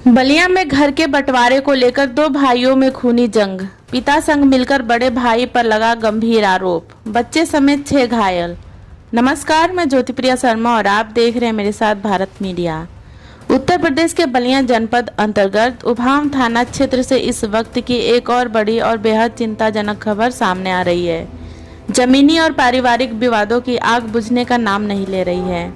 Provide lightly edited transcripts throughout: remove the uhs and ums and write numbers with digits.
बलिया में घर के बंटवारे को लेकर दो भाइयों में खूनी जंग। पिता संग मिलकर बड़े भाई पर लगा गंभीर आरोप, बच्चे समेत 6 घायल। नमस्कार, मैं ज्योतिप्रिया शर्मा और आप देख रहे हैं मेरे साथ भारत मीडिया। उत्तर प्रदेश के बलिया जनपद अंतर्गत उभाम थाना क्षेत्र से इस वक्त की एक और बड़ी और बेहद चिंताजनक खबर सामने आ रही है। जमीनी और पारिवारिक विवादों की आग बुझने का नाम नहीं ले रही है।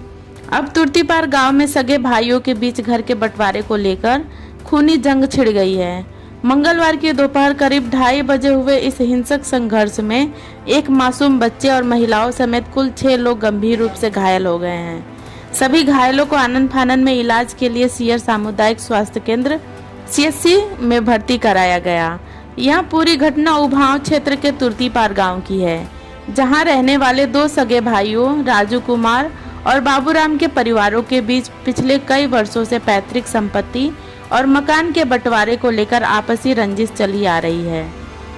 अब तुर्तीपार गांव में सगे भाइयों के बीच घर के बंटवारे को लेकर खूनी जंग छिड़ गई है। मंगलवार की दोपहर करीब 2:30 बजे हुए इस हिंसक संघर्ष में एक मासूम बच्चे और महिलाओं समेत कुल 6 लोग गंभीर रूप से घायल हो गए हैं। सभी घायलों को आनन फानन में इलाज के लिए सीयर सामुदायिक स्वास्थ्य केंद्र CSC में भर्ती कराया गया। यह पूरी घटना उभाव क्षेत्र के तुर्तीपार गाँव की है, जहाँ रहने वाले 2 सगे भाइयों राजू कुमार और बाबूराम के परिवारों के बीच पिछले कई वर्षों से पैतृक संपत्ति और मकान के बंटवारे को लेकर आपसी रंजिश चली आ रही है।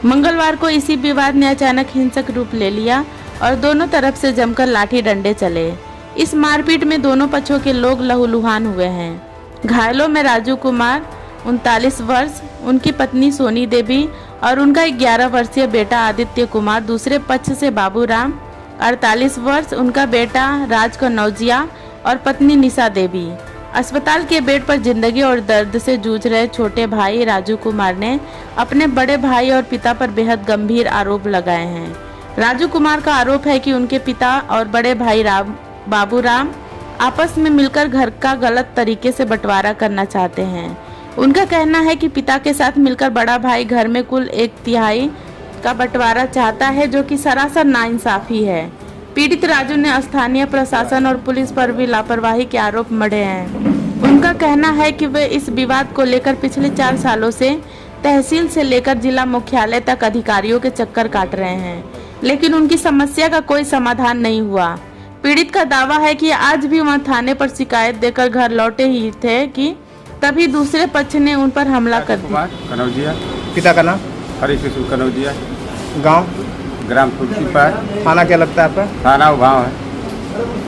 मंगलवार को इसी विवाद ने अचानक हिंसक रूप ले लिया और दोनों तरफ से जमकर लाठी डंडे चले। इस मारपीट में दोनों पक्षों के लोग लहूलुहान हुए हैं। घायलों में राजू कुमार 39 वर्ष, उनकी पत्नी सोनी देवी और उनका 11 वर्षीय बेटा आदित्य कुमार। दूसरे पक्ष से बाबूराम 48 वर्ष, उनका बेटा राज कनौजिया और पत्नी निशा देवी। अस्पताल के बेड पर जिंदगी और दर्द से जूझ रहे छोटे भाई राजू कुमार ने अपने बड़े भाई और पिता पर बेहद गंभीर आरोप लगाए हैं। राजू कुमार का आरोप है कि उनके पिता और बड़े भाई बाबूराम आपस में मिलकर घर का गलत तरीके से बंटवारा करना चाहते हैं। उनका कहना है कि पिता के साथ मिलकर बड़ा भाई घर में कुल 1/3 का बंटवारा चाहता है, जो कि सरासर नाइंसाफी है। पीड़ित राजू ने स्थानीय प्रशासन और पुलिस पर भी लापरवाही के आरोप मढ़े हैं। उनका कहना है कि वे इस विवाद को लेकर पिछले 4 सालों से तहसील से लेकर जिला मुख्यालय तक अधिकारियों के चक्कर काट रहे हैं, लेकिन उनकी समस्या का कोई समाधान नहीं हुआ। पीड़ित का दावा है कि आज भी वह थाने पर शिकायत देकर घर लौटे ही थे कि तभी दूसरे पक्ष ने उन पर हमला कर दिया। पिता का नाम हरिकृष्ण कनौजिया, गांव ग्राम तुर्तीपार। थाना क्या लगता है आपका? थाना उभाव है।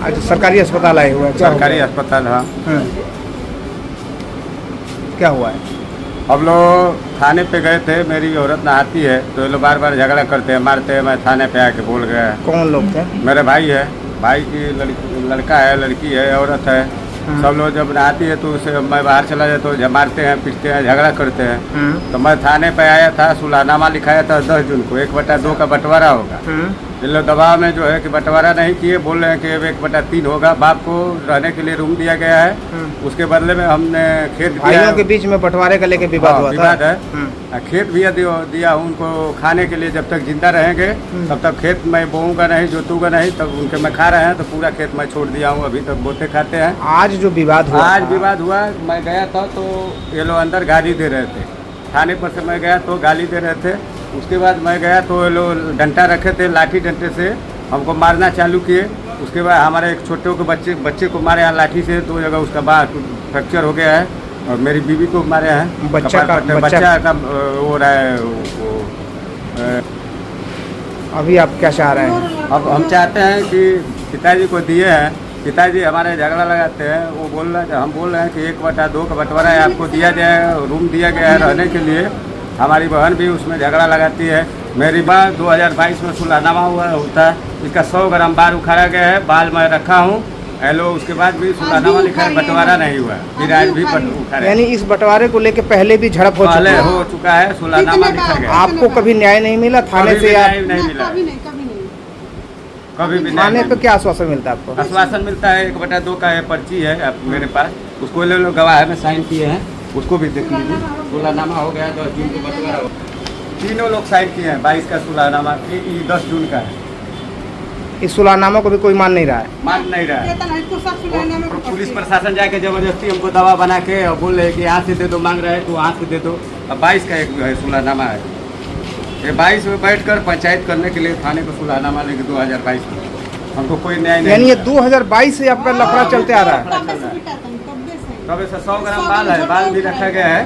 अच्छा, सरकारी अस्पताल आए हुए हैं? सरकारी अस्पताल। हाँ, क्या हुआ है? हम लोग थाने पे गए थे। मेरी औरत नहाती है तो ये लोग बार बार झगड़ा करते हैं, मारते हैं। मैं थाने पे आके बोल गया। कौन लोग थे? मेरे भाई है, भाई की लड़का है, लड़की है, औरत है। सब लोग जब नहाती है तो उसे मैं बाहर चला जाए तो मारते हैं, पीटते हैं, झगड़ा करते हैं। तो मैं थाने पे आया था, सुलहनामा लिखाया था 10 जून को। 1/2 का बंटवारा होगा। इन लोग दबाव में जो है कि बंटवारा नहीं किए, बोल रहे हैं कि 1/3 होगा। बाप को रहने के लिए रूम दिया गया है, उसके बदले में हमने खेत भाइयों के बीच में बंटवारे का लेके विवाद हुआ था। विवाद है। खेत भी दिया उनको खाने के लिए। जब तक जिंदा रहेंगे तब तक खेत मैं बोऊंगा नहीं, जोतूंगा नहीं। तब उनके मैं खा रहे हैं तो पूरा खेत मैं छोड़ दिया हूँ, अभी तक बोते खाते हैं। आज जो विवाद हुआ, आज विवाद हुआ, मैं गया था तो ये लोग अंदर गाली दे रहे थे। थाने पर से मैं गया तो गाली दे रहे थे। उसके बाद मैं गया तो ये लोग डंडा रखे थे, लाठी डंडे से हमको मारना चालू किए। उसके बाद हमारे एक छोटे को बच्चे को मारे हैं लाठी से, 2 जगह उसका बात फ्रैक्चर हो गया है। और मेरी बीवी को मारे हैं। बच्चा का हो रहा है। अभी आप क्या चाह रहे हैं? अब हम चाहते हैं कि पिताजी को दिए हैं, पिताजी हमारे झगड़ा लगाते हैं। वो हम बोल रहे हैं कि 1/2 का बंटवारा है, आपको दिया जाए, रूम दिया गया है रहने के लिए। हमारी बहन भी उसमें झगड़ा लगाती है। मेरी माँ 2022 में सुलहनामा होता है, इसका 100 ग्राम बाल उखाड़ा गया है। बाल मैं रखा हूँ हेलो। उसके बाद भी सुलहनामा लिखा है, बंटवारा नहीं हुआ। फिर आज भी उखाड़ा। यानी इस बंटवारे को लेके पहले भी झड़प हो चुका है, सुलहनामा लिखा गया। आपको कभी न्याय नहीं मिला थाने से? नहीं मिला, कभी भी। थाने पे क्या आश्वासन मिलता है आपको? आश्वासन मिलता है 1/2 का पर्ची है मेरे पास, उसको ले लो, गवाह में साइन किए हैं, उसको भी देख लीजिए। सुलहनामा हो गया 10 जून को बंटवारा हो। तीनों लोग साइन किए हैं। 22 का सुलहनामा, 10 जून का है। इस सुलहनामा को भी कोई मान नहीं रहा है? मान नहीं रहा है। पुलिस प्रशासन जाके जबरदस्ती हमको दवा बना के और बोल रहे कि यहाँ से दे दो, मांग रहे हैं तो वहाँ से दे दो। अब 22 का एक है सुलहनामा है। ये 22 में बैठकर पंचायत करने के लिए थाने को सुलहनामा लेके 2022 में हमको कोई न्याय नहीं। यानी ये 2022 से आपका लफड़ा चलते आ रहा है? तब ऐसा 100 ग्राम बाल है, बाल भी रखा गया है।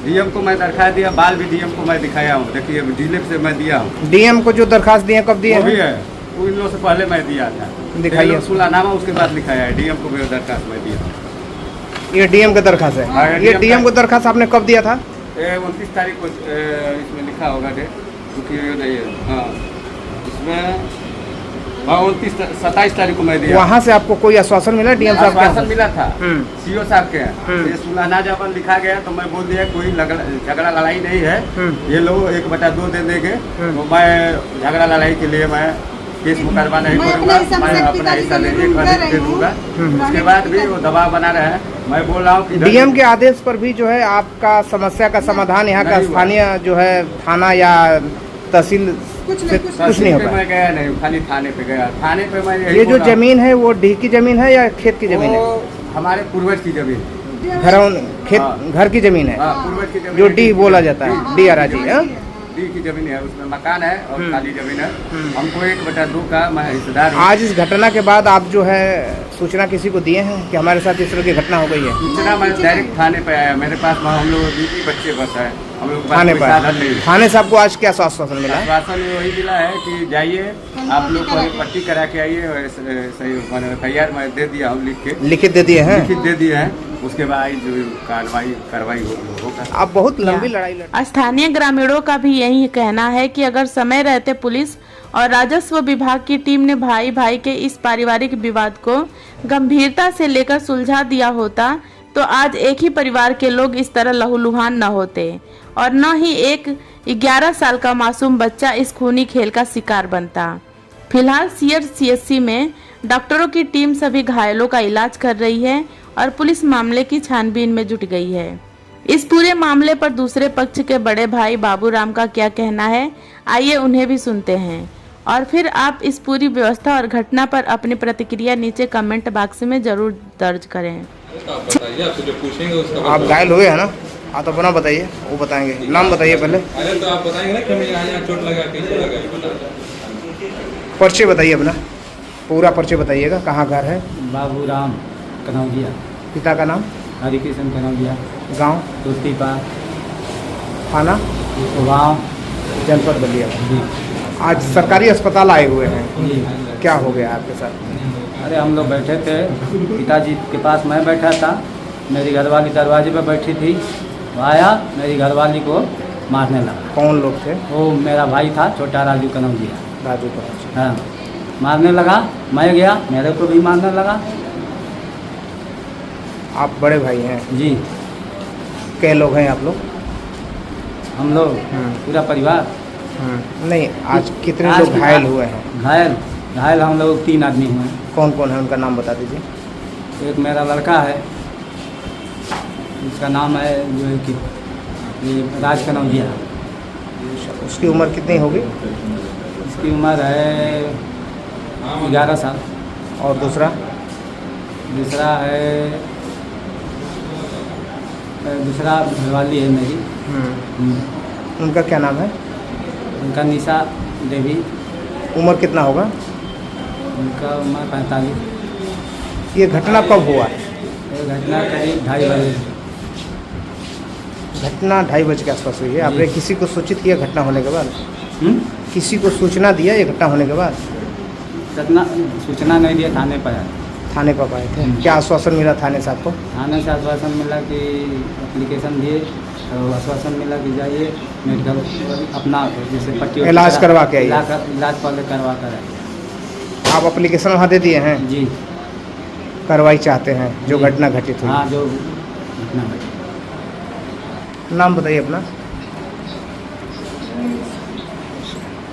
डीएम को मैं दरखास्त दिया, बाल भी डीएम को मैं दिखाया हूँ। देखिए डीएम से मैं दिया हूँ। डीएम को जो दरखास्त दिए कब दिए? भी है, वो इन लोगों से पहले मैं दिया था। दिखाइए। सुलहनामा उसके बाद लिखाया है। डीएम को भी दरखास्त मैं दिया। ये डीएम की दरखास्त हाँ, है। ये ये DM डीएम का- को दरखास्त आपने कब दिया था? 29 तारीख को इसमें लिखा होगा डेट, क्योंकि ये नहीं है। हाँ, इसमें 27 तारीख को मैं दिया। वहाँ से आपको कोई आश्वासन मिला डीएम साहब आश्वासन के? मिला था हम्म। सीओ साहब के। ये सुलहना जब लिखा गया तो मैं बोल दिया कोई झगड़ा लड़ाई नहीं है, ये लोग 1/2 दे देंगे, तो मैं झगड़ा लड़ाई के लिए मैं केस मुकदमा नहीं करूँगा, मैं अपना हिस्सा दे दूंगा। उसके बाद भी वो दबाव बना रहे हैं। मैं बोल रहा हूँ कि डीएम के आदेश पर भी जो है आपका समस्या का समाधान यहाँ का नहीं हुआ। स्थानीय जो है थाना या तहसील से कुछ नहीं तहसील हो पे पाया? मैं गया नहीं, खाली थाने पे गया। थाने पे मैं यही ये जो बोल रहा हूँ, जमीन है वो डी की जमीन है या खेत की जमीन है? वो हमारे पूर्वज की जमीन, घरौन खेत हाँ। घर की जमीन है, हाँ, पूर्वज की जमीन जो है। डी बोला जाता है, डी अराजी है। डी की जमीन है, उसमें मकान है और खाली जमीन है। हमको 1/2 का मैं हिस्सेदार हूँ। आज इस घटना के बाद आप जो है सूचना किसी को दिए हैं कि हमारे साथ इस तरह की घटना हो गई है? सूचना मैं डायरेक्ट थाने पे आया, मेरे पास हम लोग बीवी बच्चे बस है, हम लोग के पास थाने कोई पर साधन नहीं है। थाने से आपको आज क्या आश्वासन मिला? आश्वासन वही मिला है कि जाइए आप लोग पट्टी करा के आइए, और सही तैयार मैं दे दिया हूँ, लिख के लिखित दे दिए हैं? लिखित दे दिए हैं। उसके बाद जो कार्रवाई होगा। आप बहुत लंबी लड़ाई लड़ स्थानीय ग्रामीणों का भी यही कहना है कि अगर समय रहते पुलिस और राजस्व विभाग की टीम ने भाई भाई के इस पारिवारिक विवाद को गंभीरता से लेकर सुलझा दिया होता तो आज एक ही परिवार के लोग इस तरह लहूलुहान न होते और न ही एक 11 साल का मासूम बच्चा इस खूनी खेल का शिकार बनता। फिलहाल CHC में डॉक्टरों की टीम सभी घायलों का इलाज कर रही है और पुलिस मामले की छानबीन में जुट गई है। इस पूरे मामले पर दूसरे पक्ष के बड़े भाई बाबूराम का क्या कहना है, आइए उन्हें भी सुनते हैं और फिर आप इस पूरी व्यवस्था और घटना पर अपनी प्रतिक्रिया नीचे कमेंट बॉक्स में जरूर दर्ज करें। आप घायल हुए हैं ना? आप अपना बताइए, वो बताएंगे। नाम बताइए पहले। अरे तो आप बताएंगे ना कि हमें यहाँ चोट लगा, कैसे लगा, ये बता दो। परिचय बताइए अपना, पूरा परिचय बताइएगा। कहाँ घर है? बाबूराम कनौजिया, पिता का नाम? हरिकृष्ण कनौजिया, गांव? तुलसीपार, थाना? गाँव जनपद बलिया। जी। आज सरकारी अस्पताल आए हुए हैं, जी। क्या हो गया आपके साथ? अरे हम लोग बैठे थे, पिताजी के पास मैं बैठा था, मेरी घरवाली दरवाजे पर बैठी थी, वो आया मेरी घरवाली को मारने लगा। कौन लोग थे? वो मेरा भाई था, छोटा राजू कनौजिया। राजू का? हाँ, मारने लगा, मैं गया, मेरे को भी मारने लगा। आप बड़े भाई हैं? जी। कै लोग हैं आप लोग? हम लोग पूरा परिवार। नहीं, आज कितने आज लोग घायल हुए हैं? घायल हम लोग 3 आदमी हुए हैं। कौन कौन है, उनका नाम बता दीजिए। एक मेरा लड़का है, उसका नाम है जो है कि ये राज कनौजिया। उसकी उम्र कितनी होगी? इसकी उम्र है 11 साल। और दूसरा? दूसरा घरवाली है मेरी। उनका क्या नाम है? उनका निशा देवी। उम्र कितना होगा? उनका उम्र 45। ये घटना कब हुआ? ये घटना करीब 2:30 बजे। घटना 2:30 बजे के आसपास हुई है। आपने किसी को सूचित किया घटना होने के बाद? किसी को सूचना दिया ये घटना होने के बाद? सूचना नहीं दिया, थाने पर आया। थाने पर आए थे, क्या आश्वासन मिला थाने से आपको? थाने से आश्वासन मिला कि एप्लीकेशन दिए, तो आश्वासन मिला कि जाइए मेडिकल अपना जैसे पट्टी इलाज करवा के आइए। इलाज पहले करवा कर आइए। आप एप्लीकेशन वहाँ दे दिए हैं? जी। कार्रवाई चाहते हैं जो जी। घटना घटित हुई? हाँ, जो घटना घटी। नाम बताइए अपना।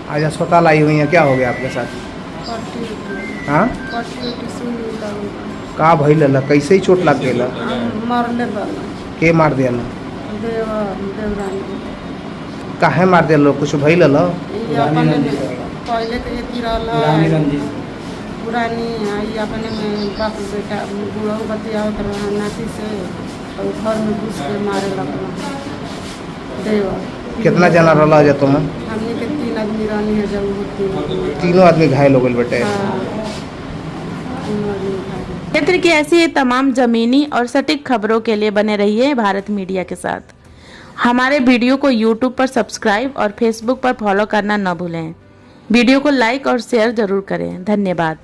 आज अस्पताल आई हुई हैं, क्या हो गया आपके साथ? हाँ, का भइल ला? कैसे ही चोट लग गई? मारले वाला के मार दिया? देवरानी काहे मार दिया? कुछ भइल ला? ये अपने में पहले तो ये गिरला पुरानी रंजिश। पुरानी आई अपने में बाप बेटा बुढ़ऊ बतियावत रहा नाती से, और घर में घुस के मारे लगला। देवा कितना जना रहा जा तुम? हमने के 3 आदमी रहनी है जब होती। तीनों आदमी घायल हो गए बेटे। हाँ, 3 आदमी घायल। क्षेत्र की ऐसी ही तमाम जमीनी और सटीक खबरों के लिए बने रहिए भारत मीडिया के साथ। हमारे वीडियो को YouTube पर सब्सक्राइब और Facebook पर फॉलो करना न भूलें। वीडियो को लाइक और शेयर जरूर करें। धन्यवाद।